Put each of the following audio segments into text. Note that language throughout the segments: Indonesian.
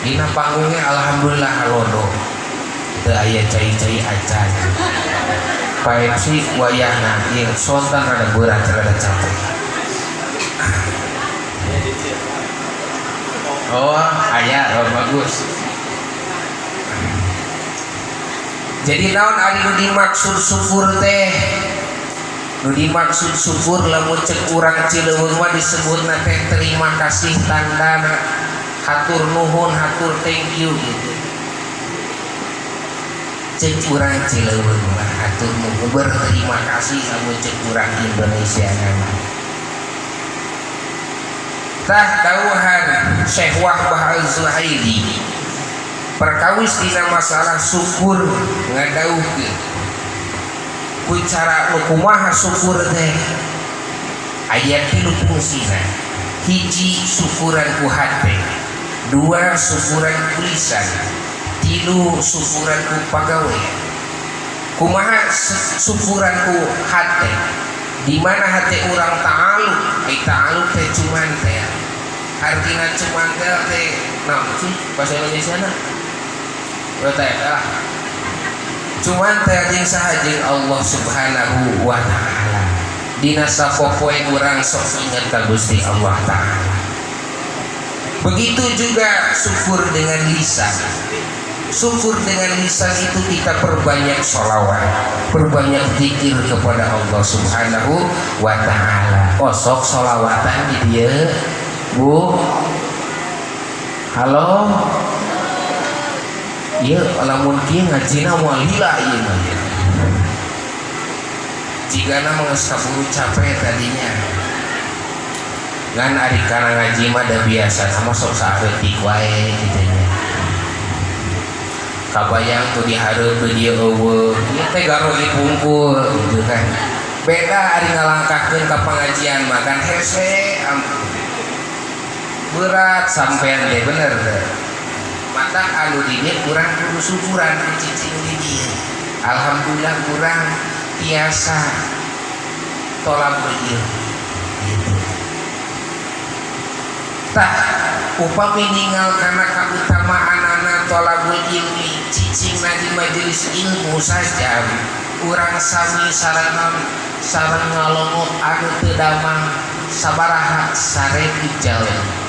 dina panggungnya alhamdulillah halodo teu aya cai-cai acan paepsi wayahna ieu sontan rada berat rada capek. Oh aya oh bagus. Jadi naon ari nu dimaksud syukur teh? Nu dimaksud syukur lamun cek urang Cileungeun mah disebutna teh terima kasih tandana hatur nuhun hatur thank you gitu. Cek urang Cileungeun mah hatur nuhun berterima kasih lamun cek urang Indonesia nama. Tah dawuhan Syekh Wahbah Az-Zuhaili perkawis dina masalah syukur ngadaukeun ku cara kumaha syukur teh aya tilu fungsina. Hiji syukuran ku hate, dua syukuran ku lisan, tilu syukuran ku pagawe. Kumaha syukuran ku hate? Di mana hati urang ta'aluk? Ai ta'aluk teh cuman teh. Artina cuman teh naon sih bahasa Indonesia na? Yo teh cuman teh jeung saha jeung Allah Subhanahu wa taala. Dina sapopoe urang sok ingat ka Gusti Allah taala. Begitu juga syukur dengan lisan. Syukur dengan lisan itu kita perbanyak sholawat, perbanyak zikir kepada Allah Subhanahu wa taala. Oh sok sholawatan di dieu, Bu. Halo. Ieu lamun kieu ngajina moal lila ieu mah. Jigana geus kaburu capek tadinya. Ngan ari kana ngaji mah da biasa sama sok saeutik wae kitu nya. Kabayang tuh dihareup tuh dieu eueuh, ieu teh garo dipungkul gitu kan. Beda ari ngalangkahkeun ka pangajian mah kan hese ampun. Berat sampean teh bener teh. Mata anu di dieu kurang kudu syukuran cicing di dieu. Alhamdulillah kurang biasa tolak ieu. Gitu. Tah upami ninggal kana kautamaan tolabul ilmi cicing di majelis ilmu saja urang sami sareng ngalongok anu teu damang sabaraha 1000 jalan.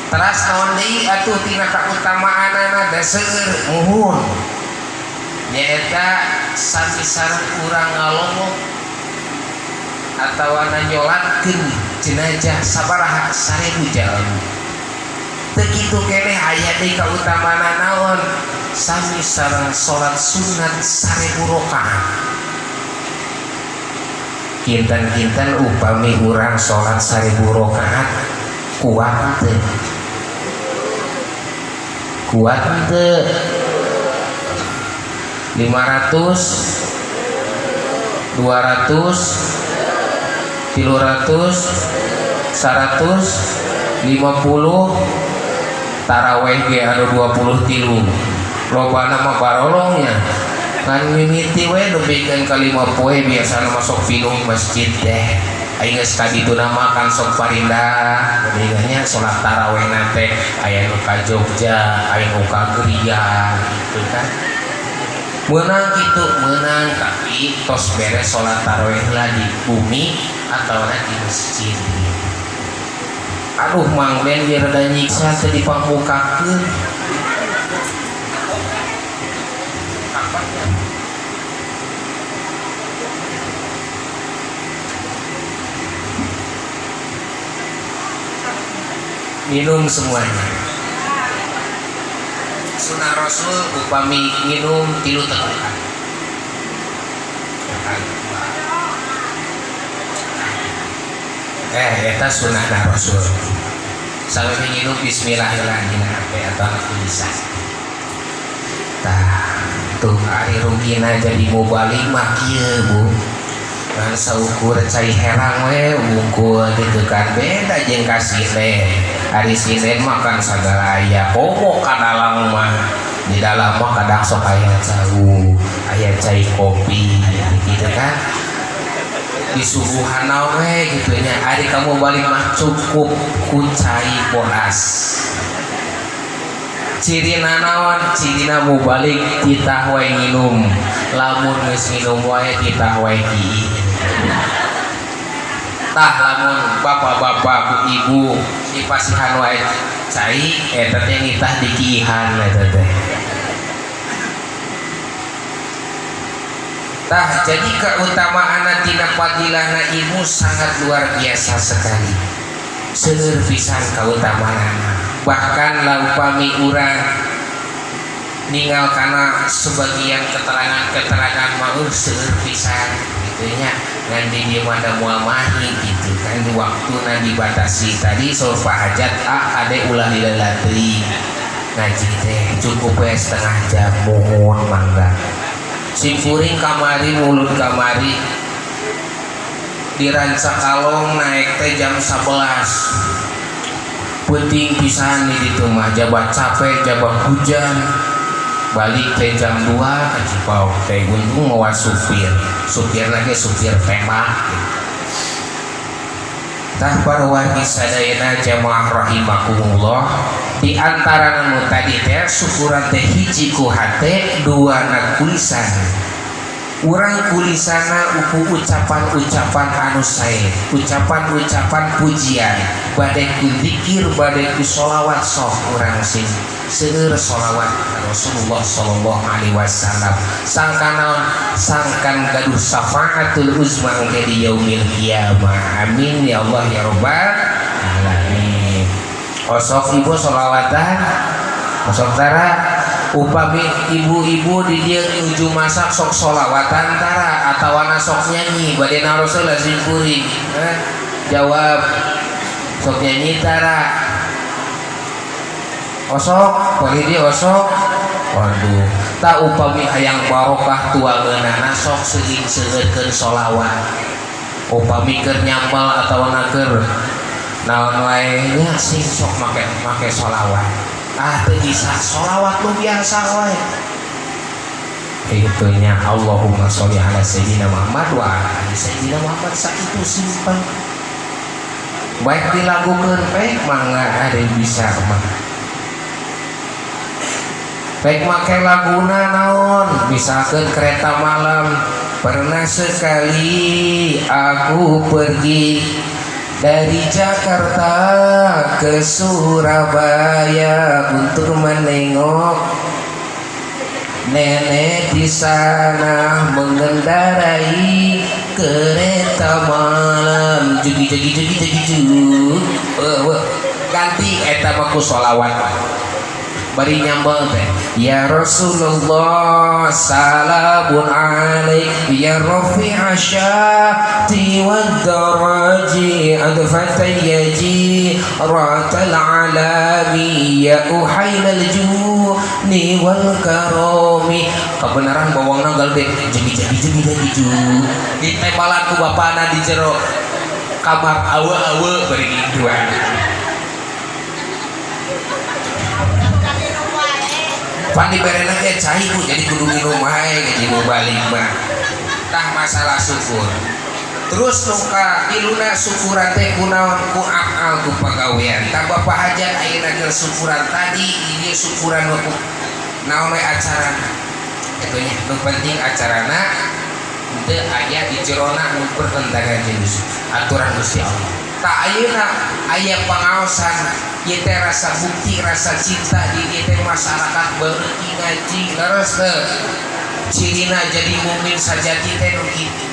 Teras naon deui atuh tina kautamaanna da seueur muhun nyaeta sami sareng urang ngalongok atawa nyolatkeun jenazah sabaraha 1000 jalan. Teu kitu keneh aya deui kautamaanna naon sami sareng salat sunat 1000 rakaat. Kinten-kinten upami urang salat 1000 rakaat kuat teu? Kuat teu? 500 200 300 150 taraweh ge anu 23 lobana mah barolongnya kan mimiti we dupikeun ka 5 poe biasana masuk pinuh masjid teh aing geus kadituna makan sok parindah bedanya salat taraweh teh aya nu ka Jogja aya nu ka Geria gitu kan menang gitu menang tapi tos beres salat taraweh lah di bumi atau di masjid. Aduh mang ben biar rada nyiksa teh dipangmukakeun. Minum semuanya. Sunnah Rasul upami minum 3 tegukan. Eta sunnah Rasul. Sampai minum bismillahirrahmanirrahim atau anak tulisan. Tah, tuh hari rugina jadi mubalik mah kieu, Bu. Kan saukur cai herang we bungkul gitu kan beda jeung ka Sinen. Hari Sinen makan sagala aya pokok ka dalam mah. Di dalam mah kadang sok aya cau, aya cai kopi gitu kan. Disuguhan we gitu nya. Ari kamu balik mah cukup ku cai bodas. cirina naon cirina mau balik titah wae nginum lamun geus nginum wae titah wae kieu tah lamun bapak-bapak ku ibu dipasihan wae cai eta teh nitah dikiihan eta teh tah jadi keutamaan tina fadilahna ibu sangat luar biasa sekali seueur pisan kautamaanna bahkan laupami urang ninggal kana sebagian keterangan maur seueur pisan gitunya ngan di dieu mah moal mahi gitu kan di waktuna dibatasi tadi sulfa hajat ade ulah dileula teuing ngaji teh cukup we setengah jam mohon mangga simpuring kamari mulut kamari diranca kalong naik teh jam 11 penting pisan di ditu mah jabat capek jabat hujan balik teh jam 2 ka Cipau teh untung mawa supir lagi supir tembak tah para wargi sadayana jamaah rahimakumullah di antara nu tadi teh syukuran teh hiji ku hate dua na kulisan urang kulisana ucapan-ucapan anu sae ucapan-ucapan pujian bade ku zikir bade ku sholawat sok urang sing seueur sholawat Rasulullah sallallahu alaihi wasallam sangkan gaduh syafaatul uzma di yaumil qiyamah amin ya Allah ya rabbal alamin osok ibu sholawatan osok tara upami ibu-ibu di dia nuju masak sok sholawatan tara atawana sok nyanyi bade na Rasul lazim kuring jawab sok nyanyi tara osok bagi dia osok waduh tak upami hayang barokah tuangeunana sok seueur sholawat upami keur nyambal atawana keur naon wae nya sing sok make sholawat teu bisa sholawat lu biasa wae itunya Allahumma sholli ala sayyidina Muhammad wa ala sayyidina Muhammad sakitu simpel baik dilagukeun baik mangga ada bisa mah baik make laguna naon misalkan kereta malam pernah sekali aku pergi dari Jakarta ke Surabaya untuk menengok nenek di sana mengendarai kereta malam jugi ganti eta baku sholawat bari nyambel teh ya Rasulullah salamun alaik ya rafi'a syati wad daraji adfatayyaji ratal alami ya uhailal juni wal karami kebenaran bawangna galde jadi ditembalan ku bapana di jero kamar awe bari induan pandi berena ge cai ku jadi kudu minum wae jadi nu balik mah tah masalah syukur terus nuka iluna syukuran teh kunaon ku amal ku pagawean tah bapak hajat ayeuna keur syukuran tadi ieu syukuran nu naon we acarana eta nya nu penting acarana teu aya di jerona nu pertentangan jeung aturan Gusti Allah tak ayeuna aya pangaosan ieu teh rasa bukti rasa cinta di ieu teh masyarakat beuki ngaji leres teu cirina jadi mukmin sajati teh nu kitu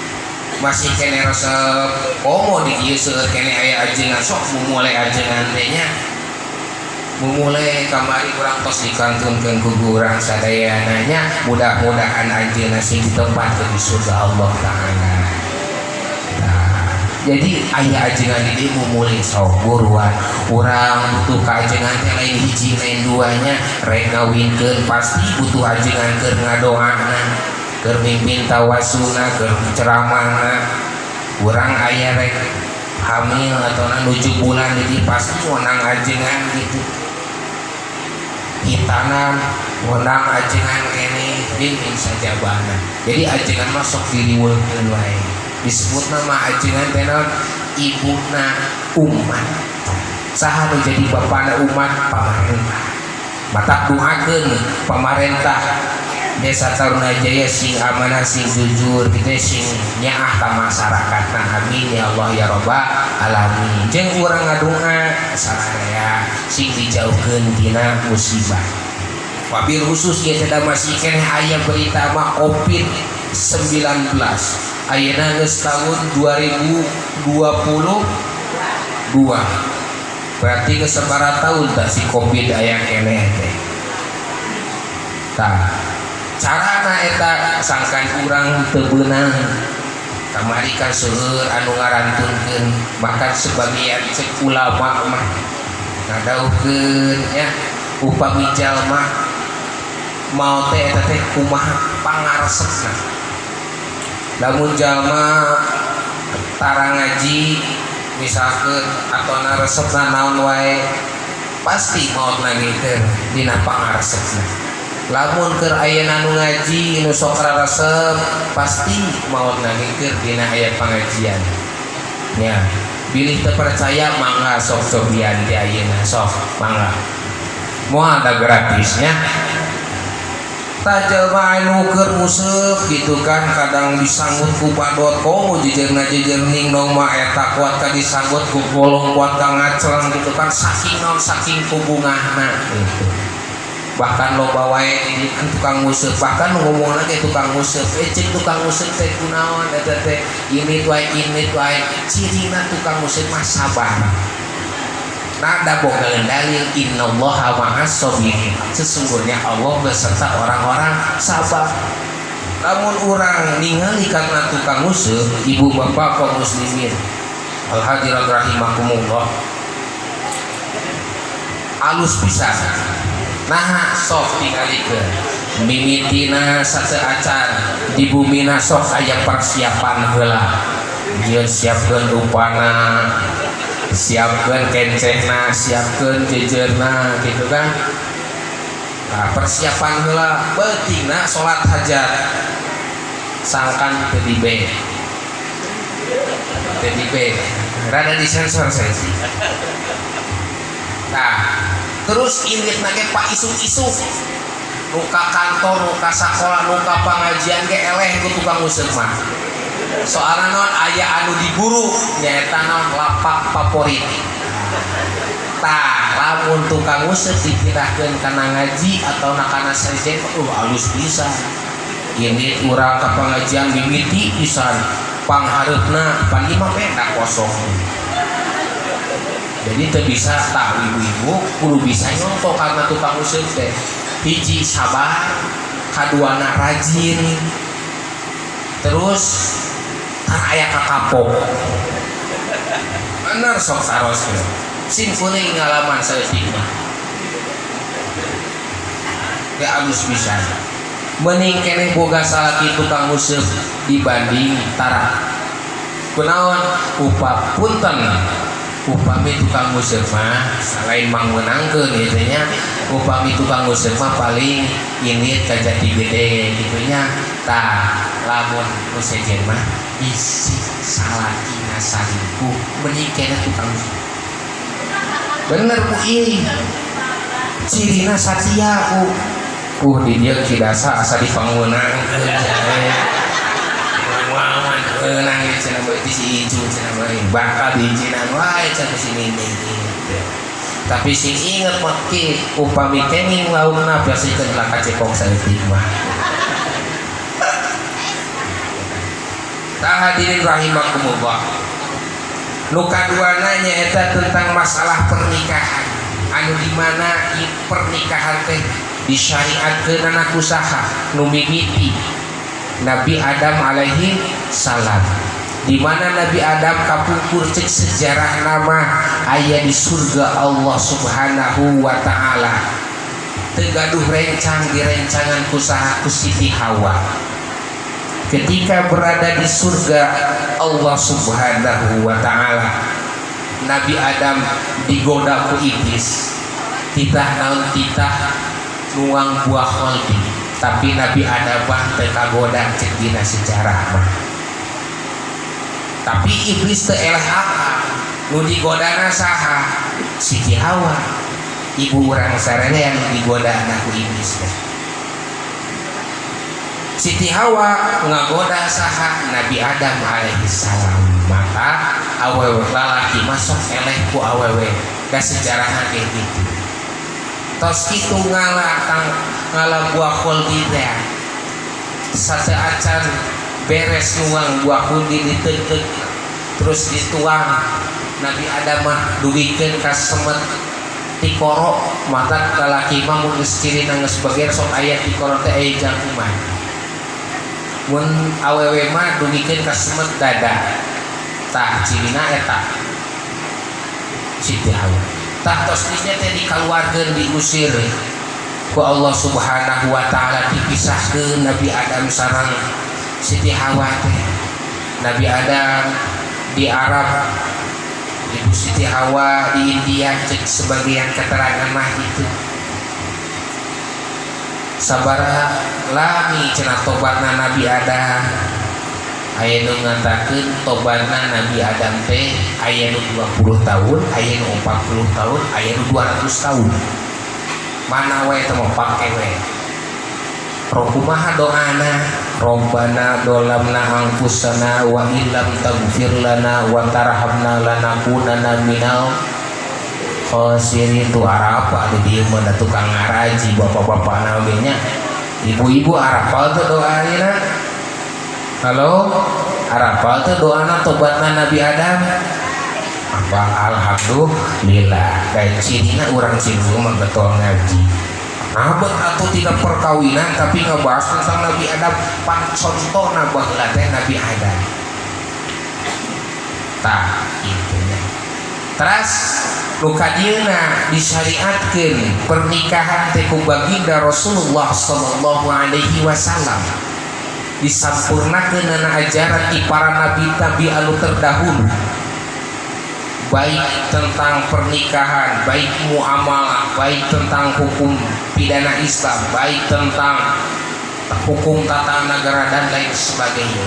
masih kene resep komo di ieu seueur kene aya ajengan sok mumulai ajengan teh nya mumulai kamari urang tos dikantunkeun ku urang sadayana nya mudah-mudahan ajeuna sing ditempatkeun di surga Allah taala. Jadi ayah ajengan ini memulai sok buruan orang butuh keajengan teh lain hiji lain duanya rek ngawinkeun pasti butuh ajengan keur ngadoana keur mimpin tawasuna keur ceramahna urang aya rek hamil atau nuju bulan jadi pasti wenang ajengan gitu hitanan wenang ajengan kene bimbing saja bana jadi ajengan masuk diriweukeun wae disebut nama ajengan tenon ibuna umat saha nu jadi bapana umat pamarentah matak doakeun pemerintah Desa Tarunajaya sing amanah sing jujur kita sing nyaah ka masyarakatna amin ya Allah ya rabbal alamin jeung urang ngadoa sararea sing dijauhkeun tina musibah wabil khusus ieu teh masih keneh aya berita mah COVID-19 ayeuna geus tahun 2022 berarti geus sabaraha tahun tah si COVID aya keneh teh tah carana eta sangkan urang teu beunang kamari kan seueur anu ngarantunkeun bahkan sebagian cek ulama mah ngadauhkeun nya upami jalma mau teh eta teh kumaha pangaresepna lamun jalma tara ngaji misalkeun atau resepna naon wae pasti maot nangitkeun dina pangaresepna lamun keur ayeuna nu ngaji nu sok resep pasti maot nangitkeun dina aya pangajian nya bilih teu percaya mangga sok cobian di ayeuna sok mangga moal ada gratisnya jelema anu keur museup gitu kan kadang disanggut ku badot komo jejerna jejerning dong mah eta kuat ka disanggut ku golong kuat ka ngacleng gitu kan saking naon saking kubungahna gitu bahkan loba wae di tukang museup bahkan ngomongna ge tukang museup cek tukang museup teh kunaon eta teh ini wae cirina tukang museup mah sabar nada boga dalil innallaha ma'as sabirin sesungguhnya Allah beserta orang-orang sabar lamun urang ningali karena tukang museup ibu bapak kaum muslimin al hadirat rahimakumullah alus pisan nah sok tingalikeun mimitina sateu acan di bumina sok aya persiapan heula ieu siapkeun rupana siapkeun kencehna siapkeun jejerna gitu kan nah persiapan heula beutingna salat hajat sangkan teu dibe rada disensor saya sih nah terus indit nage pak isuk-isuk nuka kantor nuka sakola nuka pengajian ge eleh ku tukang museup mah soalna naon aya anu diburu nyaeta naon lapak favorit tah lamun tukang museup dipindahkeun kana ngaji atau kana sejen alus pisan indit urang ka pengajian mimiti pisan panghareupna pan imah penda kosong jadi teu bisa tah ibu-ibu kudu bisa nyonto karena tukang museup teh hiji sabar kaduana rajin terus kan aya kakapok bener sok saros sim kuning ngalaman saeutik mah ge alus pisan mending keneh boga salaki tukang museup dibanding tara kunaon upah punten upami tukang museup mah selain mangmenangkeun gitu nya upami tukang museup mah paling indit ka jati gede gitu nya tah lamun nu sejen mah isi salakina saribu mending keneh tukang museup bener ku ieu cirina satia ku di dieu kidasa asa dipangmeunangkeun nangis cenah bae si ijo cenah bae bakal diijinan wae cenah sini tapi sing inget mah ki upami kenging laukna biasikeun lah kacekok saeutik mah tah hadirin rahimakumullah nu kaduana nyaeta tentang masalah pernikahan anu di mana pernikahan teh disyariatkeun anak usaha nu mimiti Nabi Adam alaihi salam di mana Nabi Adam kapungkur cek sejarah nama aya di surga Allah subhanahu wa ta'ala tegaduh rencang di rencangan kusaha ku Siti Hawa ketika berada di surga Allah subhanahu wa ta'ala Nabi Adam digoda ku iblis titah naon titah nuang buah holdi tapi Nabi Adam teu kagoda cek dina sejarah mah tapi iblis teu eleh akal nu digodana saha Siti Hawa ibu orang sarana yang digoda anakku iblis teh. Siti Hawa ngagoda saha Nabi Adam alaihissalam, maka awewe lalaki masuk eleh ku awewe da sejarahna kayak gitu. Tos kitu ngala buah khuldi sate acan beres nuang buah khuldi ditetek terus dituang Nabi Adam mah dugikeun ka semet tikoro mata lalaki mah mun geus cirina geus bager sok aya tikoro teh aya jangkuman. Mun awewe mah dugikeun ka semet dada tah cirina eta Siti Hawa tah tos dinya teh dikaluarkeun diusir ku Allah Subhanahu wa taala, dipisahkeun Nabi Adam sareng Siti Hawa teh. Nabi Adam di Arab, Ibu Siti Hawa di India, cek sebagian keterangan mah itu. Sabaraha lami cenah tobatna Nabi Adam. Aya nu ngatakeun tobatna Nabi Adam teh aya nu 20 tahun, aya nu 40 tahun, aya nu 200 tahun. Mana wae teh mah pake we. Rokumaha doana, Robbana dolamna anfusana wa illam taghfir lana wa tarhamna lanakunanna minal khasirin. Tu arapa di dieu mah tukang ngaraji bapak-bapak namanya. Ibu-ibu arapal teh doa ayeuna. Halo, arapal teh doana tobatna Nabi Adam. Apa alhamdulillah kayak cinina orang Cirebon mah betul ngaji. Abet atau tidak perkawinan tapi ngebahas tentang Nabi Adam, pan contoh baheula teh Nabi Adam. Tah kitu nya. Teras lukadieuna disyariatkeun pernikahan teh ku baginda Rasulullah sallallahu alaihi wasallam. Disampurnakeun na ajaran ti para nabi-nabi anu terdahulu. Baik tentang pernikahan, baik muamalah, baik tentang hukum pidana Islam, baik tentang hukum tata negara dan lain sebagainya.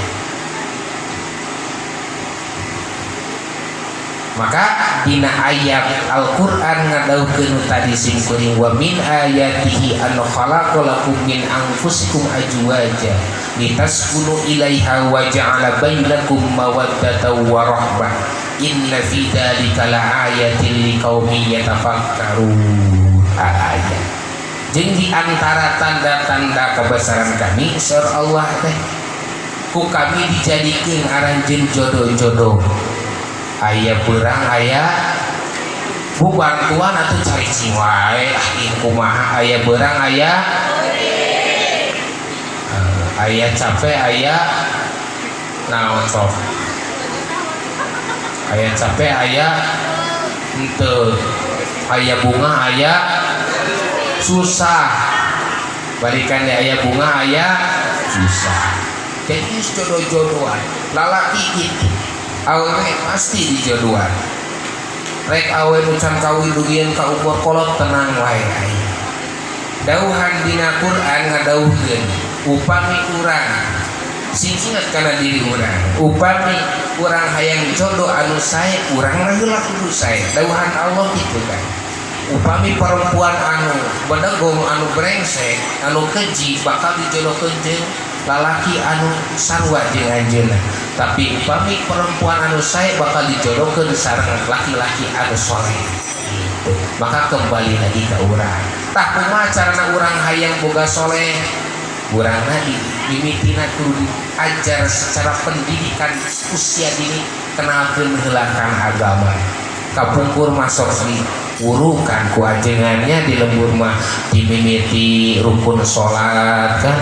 Maka dina ayat Al-Qur'an ngadaukeun tadi simkuring wa min ayatihi an khalaqalakum min anfusikum azwaja litaskunu ilaiha wa ja'ala bainakum mawaddatan wa rahmah inna fi dzalika laayatin liqaumin yatafakkarun. Ayat jeung di antara tanda-tanda kebesaran kami sareng Allah teh ku kami dijadikeun aranjeun jodoh-jodoh. Aya beurang aya bubantuan atuh cari cing wae ieu kumaha aya beurang aya aya capek aya naon sok aya capek aya henteu aya bunga aya susah balikan di aya bunga aya susah. Jadi jodoh-jodohan lalaki kitu awewe pasti dijodohan. Rek awe nucan kawin dugieun ka umur kolot tenang wae aya. Dauhan dina Quran ngadauhkeun upami urang sing ingat kana diri urang, upami urang hayang jodoh anu sae urang mah heula kudu sae. Dauhan Allah kitu kan. Upami perempuan anu bedegong anu brengsek anu keji bakal dijodohkeun jeung lalaki anu sarua jeung anjeunna. Tapi upami perempuan anu sae bakal dijodohkeun sareng laki-laki anu soleh. Gitu. Maka kembali lagi ke urang. Tah kumaha carana urang hayang boga soleh? Urangna mimitina kudu ajar secara pendidikan usia dini kenalkeun heula kana agama. Kapungkur masuk di urukan ku ajengannya di lembur mah dimimiti rukun salat kan.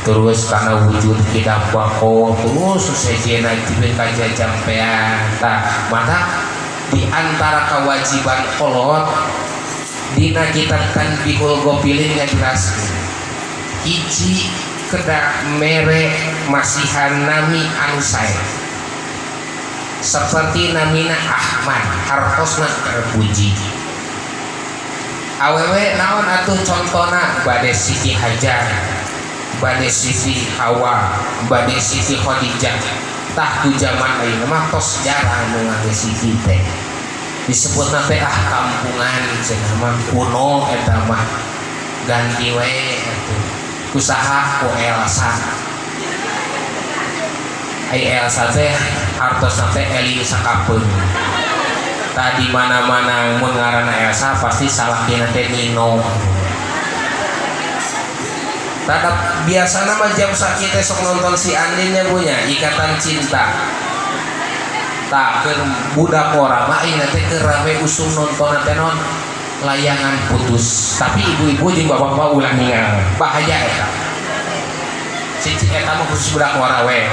Terus karena wujud kita bako terus sesejena dibin kaja jampean. Tah maka di antara kewajiban kolot dina kitab Tanbihul Ghafilin jelas hiji kedak mere masihan nami anu sae seperti namina Ahmad hartosna terpuji. Awewe naon atuh contona bade Siti Hajar, bade Siti Hawa, bade Siti Khadijah. Tah ku zaman ayeuna mah tos jarang nu ngage Siti teh. disebut nate kampungan cenah mah kuno eta mah ganti we atuh usaha ku Elsa ai Elsa teh artosna teh Eli sakapeung tadi mana-mana mun ngaranna Elsa pasti salah dina teh Nino tadap biasana mah jam sakit sok nonton si Andinnya punya Ikatan Cinta tak ke budak orang mah ini teh keur rame usum nonton teh non layangan putus tapi ibu-ibu jeung bapak-bapak ulah ningal bahaya eta cici eta mah khusus budak orang we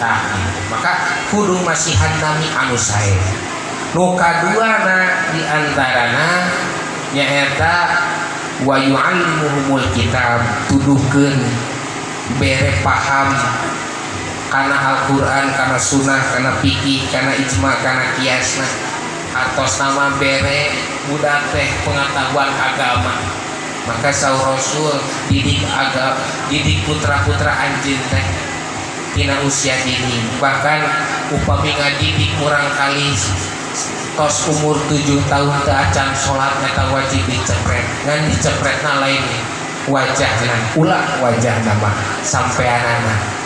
nah maka kudu masihan nami anu sae nu kaduana diantarana nyaeta wa yu'allimuhumul kitab tuduhkeun bere paham kana Al-Quran, kana sunnah, kana fikih, kana ijma, kana kiasna atos nama bere budak teh pengetahuan agama maka saur Rasul didik agama didik putra-putra anjeun teh tina usia dini bahkan upami ngadidik murang kali tos umur 7 tahun teu acan salat eta wajib dicepret ngan dicepretna lain wajahna ulah wajahna mah sampeanana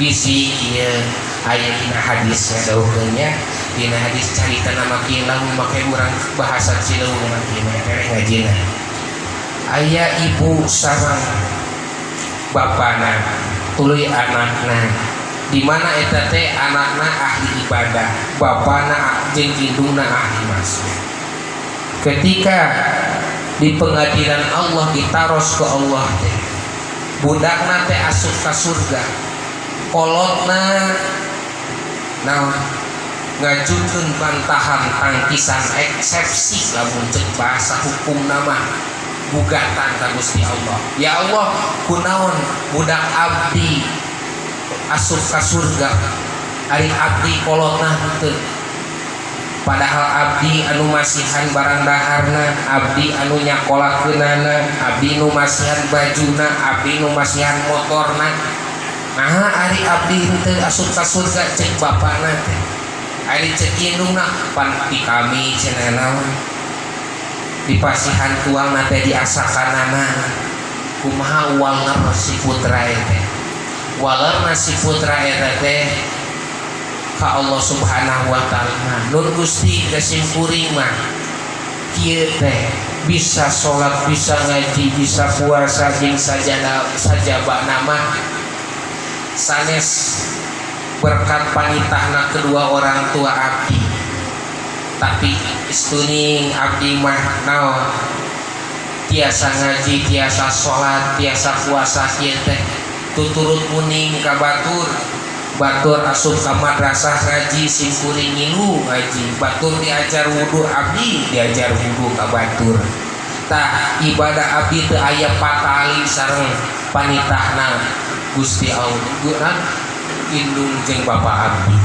bisi ieu aya dina hadis dawuhkeun nya dina hadis carita nama kilau make urang bahasa Cileung mah kieu mere ngajina aya ibu sareng bapana tuluy anakna di mana eta teh anakna ahli ibadah bapana jeung indungna ahli maksiat ketika di pengadilan Allah ditaros ke Allah teh budakna teh asup ka surga kolotna naon ngajukeun bantahan tangkisan eksepsi lamun ceuk bahasa hukum nama gugatan ka Gusti Allah ya Allah kunaon budak abdi asup ka surga ari abdi kolotna henteu padahal abdi anu masihan barang daharna abdi anu nyakolakeunana abdi nu masihan bajuna abdi nu masihan motorna nah ari abdi henteu asup ka surga cek bapana teh ari cek indungna pan di kami cenah naon di pasihan tuangna teh diasakanana kumaha waler si putra teh walerna si putra eta teh ka Allah Subhanahu wa taala nun Gusti kesimpuring mah kieu teh bisa salat bisa ngaji bisa puasa jeung sajabana mah sanes berkat panitahna kedua orang tua abdi tapi istuning abdi mah naon tiasa ngaji tiasa salat tiasa puasa kieu teh tuturut kuning ka batur asup ka madrasah ngaji simkuring ngilu ngaji batur diajar wudu abdi diajar wudu ka batur tah ibadah abdi teu aya patali sareng panitahna Gusti Allah indung jeung bapa abdi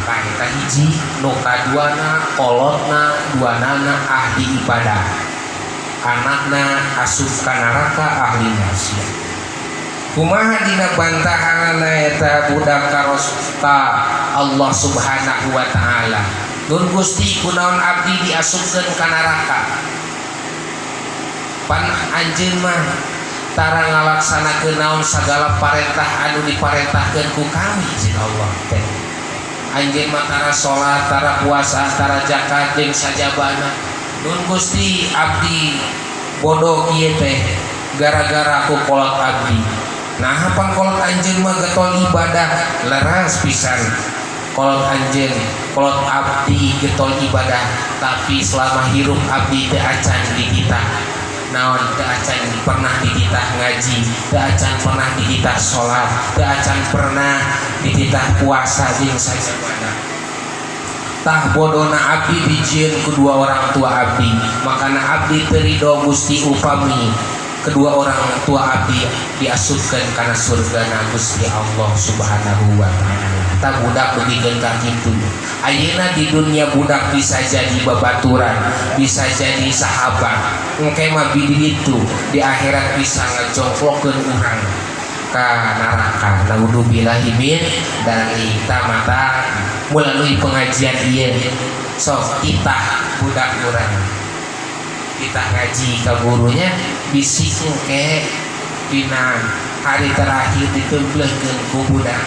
ka eta hiji nu kaduana kolotna duanana ahli ibadah anakna asup ka neraka ahli maksiat kumaha dina bantahanna eta budak karosta Allah Subhanahu wa taala nun Gusti kunaon abdi diasupkeun ka neraka pan anjeun mah tara ngalaksanakeun naon sagala parentah anu diparentahkeun ku kami jeung Allah teh anjeun mah tara salat tara puasa tara zakat jeung sajabana nun Gusti abdi bodoh kieu teh gara-gara ku kolot abdi nah apa kolot anjeun mah getol ibadah leras pisan kolot anjeun kolot abdi getol ibadah tapi selama hirup abdi teu acan dititah naon teu acan pernah dititah ngaji teu acan pernah dititah salat teu acan pernah dititah puasa jeung sajabana tah bodona abdi dijieun kedua orang tua abdi makana abdi teu ridho Gusti upami kedua orang tua abdi diasupkeun kana surgana Gusti Allah Subhanahu wa taala. Tak budak begikeun ka kitu. Ayeuna di dunia budak bisa jadi babaturan, bisa jadi sahabat. Engke mah bidi itu di akhirat bisa ngajongklokeun urang ka neraka. Naudzubillahi min dzalik. Tamata melalui pengajian ieu sok kita budak urang kita ngaji ke gurunya bisiknya ke dina hari terakhir ditempelkeun ku budak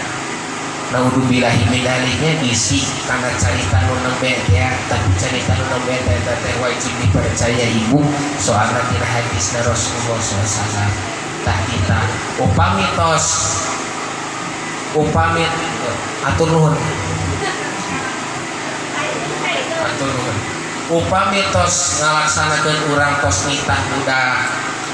naudzubillahi min daliknya bisik karena carita nu nembe ya tapi carita nu nembe teh wajib dipercaya ibu soalna tina hadisna Rasulullah SAW tah kita upami atur nuhun upami tos ngalaksanakeun urang tos nitah budak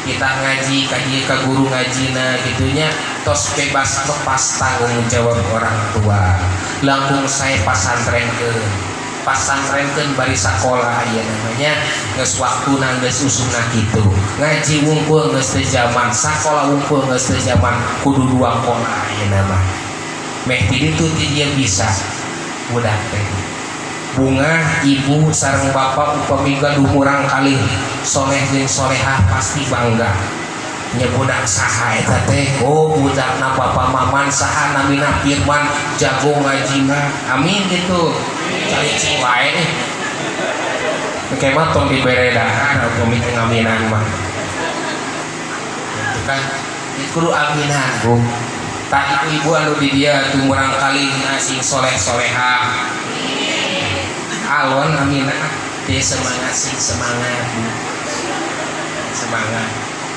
kita ngaji kaji ka guru ngajina gitunya tos bebas lepas tanggung jawab orang tua langkung saya pasantrenkeun bari sakola aya namanya geus waktuna geus usumna kitu ngaji wungkul geus teu jaman sakola wungkul geus teu jaman kudu dua kola aya nama meh ti ditu ti dia bisa budak teh bunga ibu sareng bapak upami gaduh murang kali soleh jeung solehah pasti bangga nya budak saha eta teh oh budakna bapak maman saha namina Firman jago ngajina amin gitu cari wae nih kemah tong dibere dahar upami ngaminan mah itu kan kudu aminan bu tak ibu anu di dia tuh murang kali sing soleh solehah alon aminah dia semangat sih semangat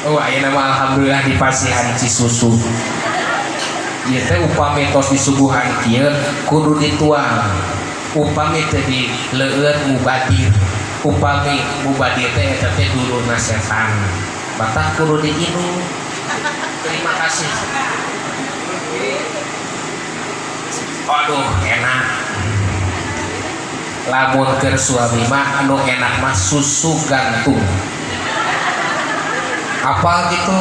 oh aya nama alhamdulillah di pasihan Cisusu ieu teh upami tos disuguhan kieu kudu dituang upami teh dileueut mubadir upami mubadir teh eta teh dulurna setan batak kudu diinum terima kasih aduh enak lamun keur suami mah anu enak mah susu gantung apa gitu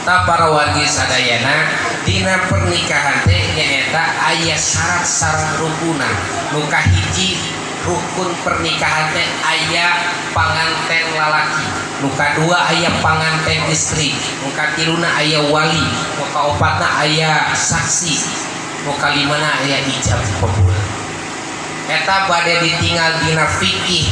tak para wargi sadayana dina pernikahan teh nyaeta aya syarat-syarat rukunan nu kahiji rukun pernikahan teh aya panganten lalaki nu kadua aya panganten istri nu katiluna aya wali nu kaopatna aya saksi nu kalimana aya ijab qabul eta bade ditinggal dina fikih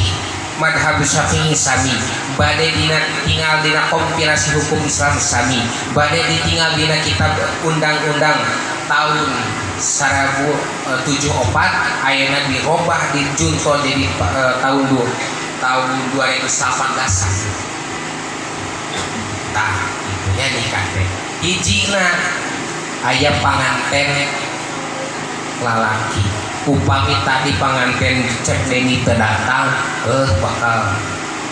madhab Syafi'i sami bade ditinggal dina kompilasi hukum Islam sami bade ditinggal dina kitab undang-undang tahun 1074 ayeuna dirobah dijunto jadi tahun 2018 tah itunya nikah teh hijina aya panganten lalaki upami tadi panganten cek deni teu datang bakal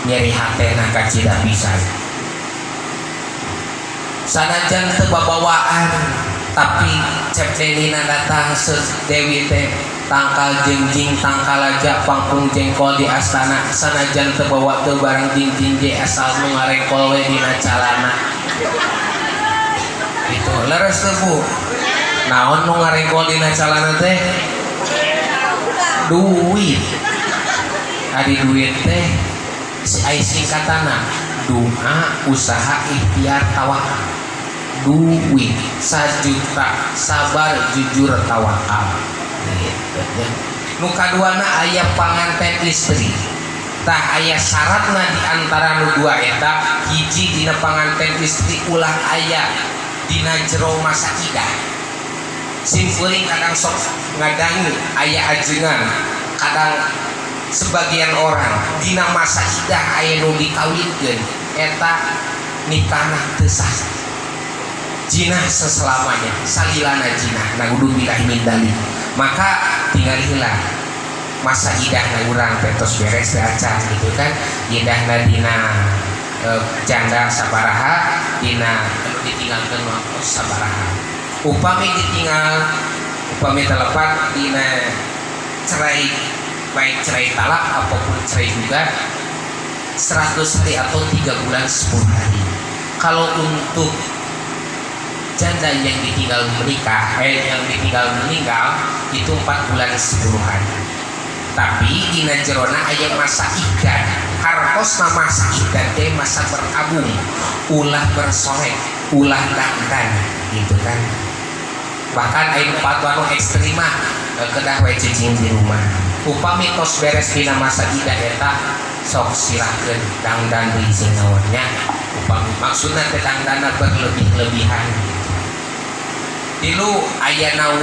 nyeri hatena ka cida pisan sanajan teu babawaan tapi cek denina datang sedewi teh tangkal jengjing tangkal aja pangkung jengkol di astana sanajan teu bawa teu barang jingjing je asal nu ngarengkol we dina calana itu leres teu Bu naon nu ngarengkol dina calana teh duit adi duit teh ai singkatana doa usaha ikhtiar tawakal duit 1 juta sabar jujur tawakal nu kaduana aya panganten istri tah aya syaratna di antara nu dua eta hiji dina panganten istri ulah aya dina jero masa idah simpuling kadang sok ngadangi aya ajengan kadang sebagian orang dina masa idah aya nu dikawinkeun eta nikahna teu sah jinah seselamanya salilana jinah naudzubillah min dzalik maka tinggal hilang masa idahna urang petos beres teh acan gitu kan idahna dina janda sabaraha dina anu ditinggalkeun waktu sabaraha upami ditinggal upami telepat dina cerai baik cerai talak apapun cerai juga 100 hari atau 3 bulan 10 hari kalau untuk janda yang ditinggal menikah yang ditinggal meninggal itu 4 bulan 10 hari tapi dina jerona aya masa iddah hartosna masa iddah teh masa berkabung ulah bersolek ulah dandan gitu kan. Bahkan aya fatwa nu ekstrim mah kedah we cicing di rumah. Upami tos beres dina masa idah eta sok silahkeun dangdan deui sing naonnya. Upami maksudna teh dangdana berlebih-lebihan. Tilu ayana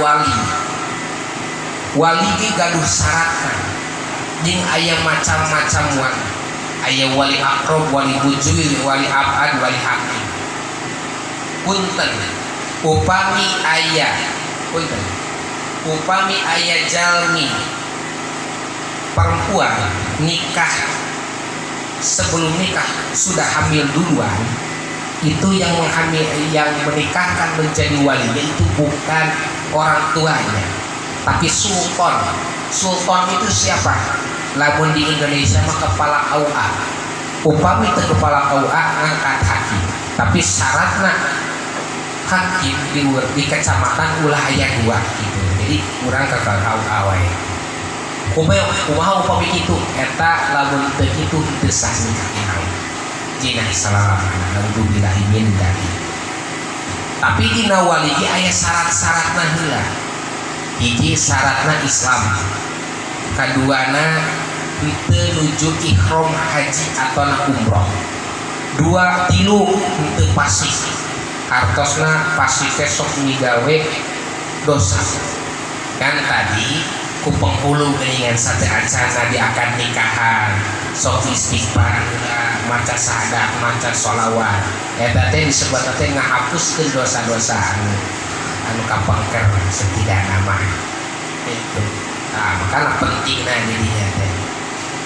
wali ge gaduh syaratna jeung aya macam-macam wali. Aya wali akrob, wali bujui, wali abad, wali hakim. Punten upami aya jalmi perempuan nikah sebelum nikah sudah hamil duluan, itu yang menikahkan menjadi wali itu bukan orang tuanya tapi sultan itu siapa? Lamun di Indonesia mah kepala AUA. Upami teu kepala AUA ngangkat hakim, tapi syaratna hakim di kecamatan ulah aya 2 gitu. Jadi urang ke AUA wae. Kumaha upami kitu eta lamun teu kitu teu sah nikah. Jina salaman naudzubillahi min dzalik. Tapi dina wali ge aya syarat-syaratna heula. Hiji syaratna Islam. Kaduana henteu nuju ihram haji atau umroh. 2 tilu henteu pasif. Kartosna pasif sok migawe dosa. Kan tadi ku penghulu geuningan sate acana di akad nikahan sok istighfar maca syahadat maca sholawat eta teh disebut teh ngahapuskeun dosa-dosa anu kapangker setidakna mah itu. Nah, makanya pentingna dirinya teh.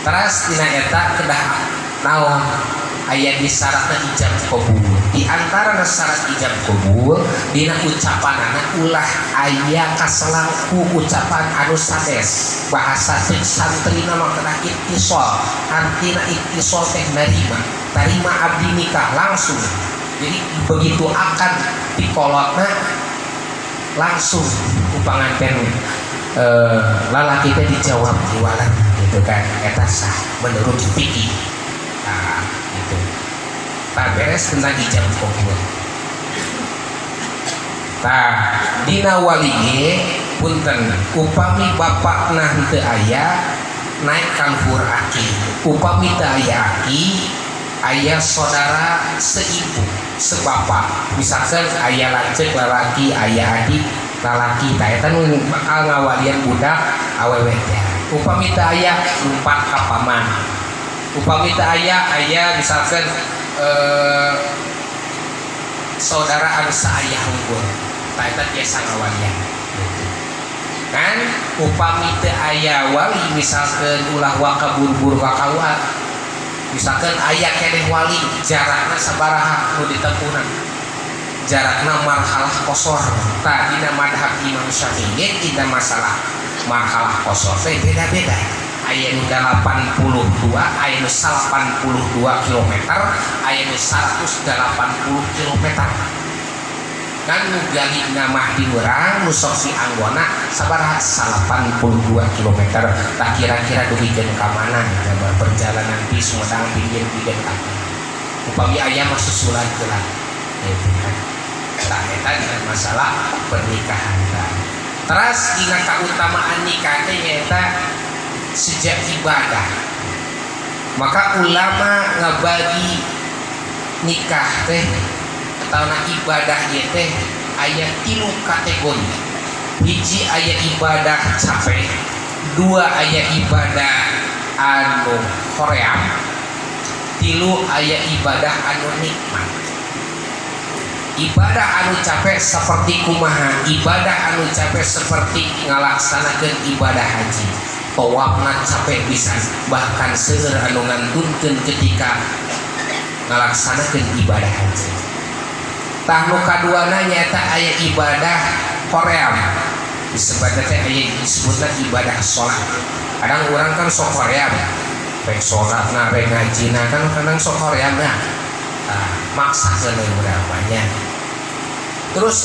Terus dina eta kedah naon aya di syaratna ijab qabul. Di antara syarat ijab qabul dina ucapanana ulah aya kaselangku ucapan anu sades. Bahasa santri nama kena ittisal. Artina ittisal teh tarima abdi nikah langsung. Jadi begitu akan dikolotna langsung ku panganten lalaki teh dijawab jualan gitu kan eta sah menurut fikih. Nah, gitu. Tak beres tentang ijab qabul. Tah dina wali ge punten upami bapakna henteu aya naik kalhur aki. Upami teu aya aki aya saudara seibu sebapa. Misalkan aya lanceuk lalaki aya adik lalaki tah eta nu bakal ngawalian budak awewe teh. Upami teu aya 4 kapaman. Upami teu aya misalkan saudara anu saayah unggul tah eta biasa ngawalian gitu. Kan upami teu aya wali misalkan ulah wakabur-bur wakawa misalkan aya keneh wali jarakna sabaraha nu ditempuhna jarakna marhalah qosor. Tah dina madhab Imam Syafi'i dina masalah marhalah qosor teh beda-beda. Aya nu 82, aya nu 82 km, aya nu 180 km. Kan nu galina mah di urang nu sok si anggona sabaraha 82 km. Tah kira-kira dugikeun ka mana coba perjalanan bis modal pinggir-pinggir ka. Upami aya mah susulan heula. Gitu kan. Tah eta dina masalah pernikahan tah. Terus dina kautamaan nikah teh eta sejak ibadah. Maka ulama ngabagi nikah teh atau ibadah ieu teh aya 3 kategori. Hiji aya ibadah capek, 2 aya ibadah anu hoream, 3 aya ibadah anu nikmat. Ibadah anu capek seperti kumaha? Ibadah anu capek seperti ngalaksanakeun ibadah haji. Tawafna capek pisan, bahkan seueur anu ngantunkeun ketika ngalaksanakeun ibadah haji. Tah nu kaduana nyaeta aya ibadah hoream. Disebutna teh aya disebutna ibadah salat. Kadang urang kan sok hoream. Rek salatna rek ngajina kan kadang sok hoream nah. Maksakeun urang banyak. Terus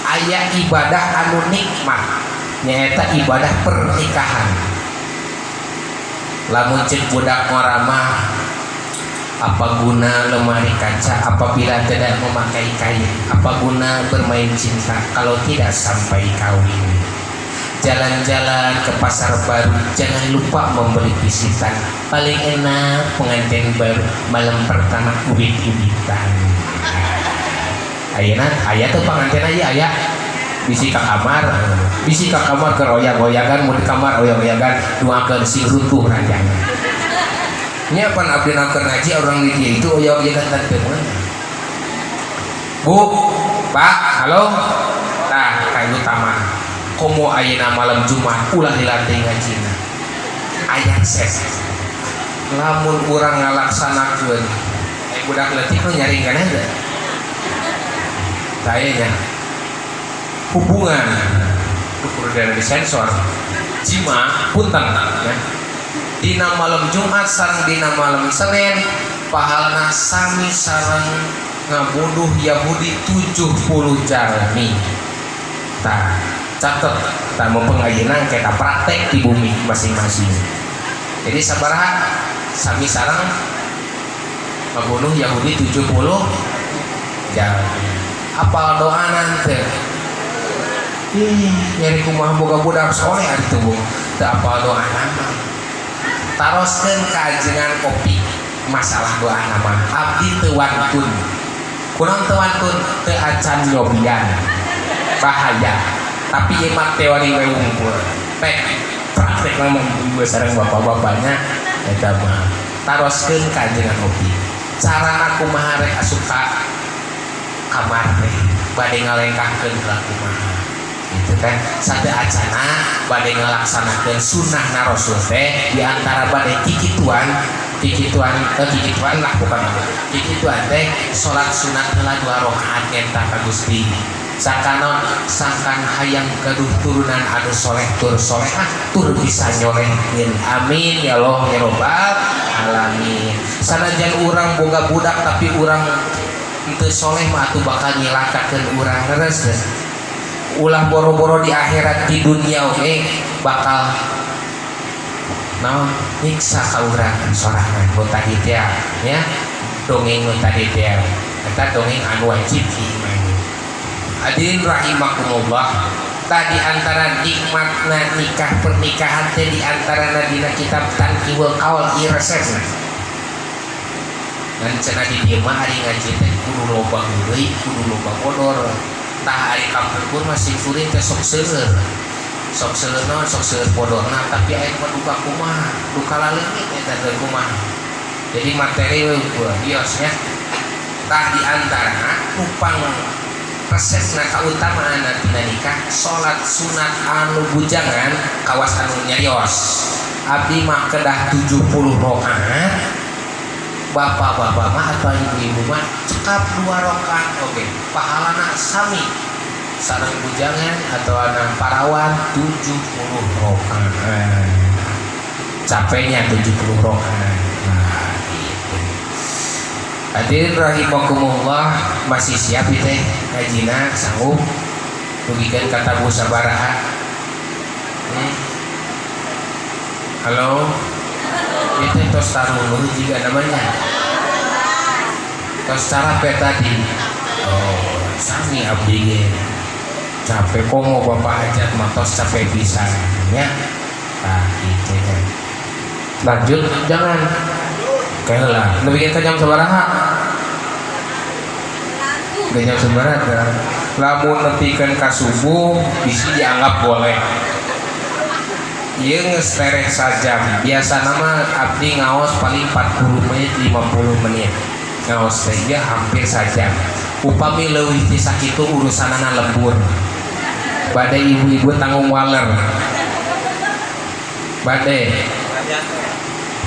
aya ibadah anu nikmat. Nyaeta ibadah pernikahan. Lamun cek budak ngorama Apa guna lemari kaca apabila tidak memakai kain? Apa guna bermain cinta kalau tidak sampai kawin? Jalan-jalan ke pasar baru, jangan lupa membeli pisitan. Paling enak pengantin baru malam pertama ubit-ubitan. Ayeuna aya tuh pengantin aja aya. Bisi ka kamar ke royang-royangan, mau di kamar royang-royangan doakeun sing runtuh ranjangan. Nya pan abdi nangker ngaji orang di dia itu oyang-oyangan teh mana? Bu, Pak, halo. Nah, kayu taman. Komo ayeuna malam Jumat ulah di lantai ngajina. Aya ses. Lamun urang ngalaksanakeun budak leutik nu nyaring kana teh. Tayanya hubungan ukur dari disensor jima punten ya. Dina malam Jumat sareng dina malam Senin pahalana sami sareng ngabunuh Yahudi 70 jalmi. Tah catet tah mumpung ayeuna kita praktek di bumi masing-masing. Jadi sabaraha sami sareng ngabunuh Yahudi 70 jalmi. Apal doanan teh nyari kumaha boga budak soleh ari tubuh teu apal doa nama taroskeun kajengan kopi masalah doa nama abdi teu wantun kunaon teu wantun teu acan nyobian bahaya tapi ieu mah teori we wungkul pek praktek ngomong ibu sareng bapak-bapaknya eta mah taroskeun kajengan kopi carana kumaha rek asup ka kamar teh bade ngalengkahkeun kumaha itu kan sada acana bade ngalaksanakeun sunnah Rasul teh di antara bade kikituan lah bukan kikituan teh salat sunat heula 2 rakaat nyenta ka Gusti sakanon sangkan hayang gaduh turunan anu soleh tur solehah tur bisa nyolehkeun amin ya Allah ya rabbal alamin. Sanajan urang boga budak tapi urang teu soleh mah atuh bakal nyilakakeun urang leres ulah boro-boro di akhirat di dunia oke bakal nyiksa ka urang sorangan nu tadi teh ya dongeng nu tadi teh eta dongeng anu wajib diimani. Hadirin rahimakumullah, tadi antara nikmatna nikah pernikahan teh di antara dina kitab Tanqiul Qaul ieu resepna. Dan cenah di dieu mah ari ngaji teh kudu loba deui, kudu loba bodor. Tah ari kampung pun masih kuring teh sok seueur naon sok seueur bodorna tapi aya mah duka kumaha duka laleungit eta teh kumaha. Jadi materi we biosnya tah di antara upang resepna kautamaan dina nikah salat sunat anu bujangan kawas anu nyarios abdi mah kedah 70 rakaat bapak-bapak mah atau ibu-ibu mah cekap 2 rakaat oke pahalana sami sareng bujangan atau anak parawan 70 rakaat capeknya 70 rakaat. Nah gitu. Hadirin rahimakumullah, masih siap teh kajina sanggup dugikeun kata Bu sabaraha? Halo. Itu tos taruluh juga namanya tos carape tadi. Oh sami abdi capek komo bapak hajat mah tos capek bisa ya. Nah gitu kan lanjut jangan kalah bikin ke jam sabaraha ke jam sabaraha lamun nepikeun ka subuh bisa dianggap boleh. Ieu geus tereh sajam. Biasa nama abdi ngaos paling 40 menit 50 menit. Ngaos teh dia hampir sajam. Upami leuwih ti sakitu urusanana lembur. Bade ibu-ibu tanggung waler. Bade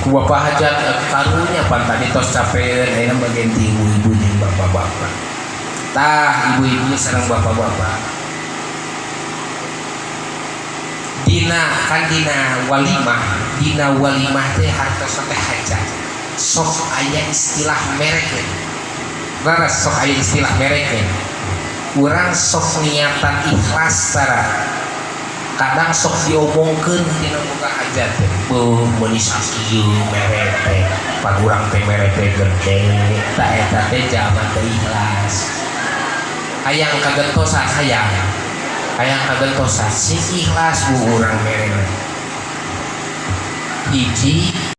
ku bapak hajat karunya pan tadi tos capeun ayeuna bagian ti ibu-ibu jeung bapak-bapak. Tah ibu-ibu sareng bapak-bapak dina walimah teh hartos teh hajat sok aya istilah merek laras sok aya istilah merek urang sok niatan ikhlas cara kadang sok diomongkeun dina boga jatuh bu menisaki merete pagurang teh merete gede tak eta teh jaman teh ikhlas hayang kagentosan hayang kagentosan si ikhlas bu urang merete hiji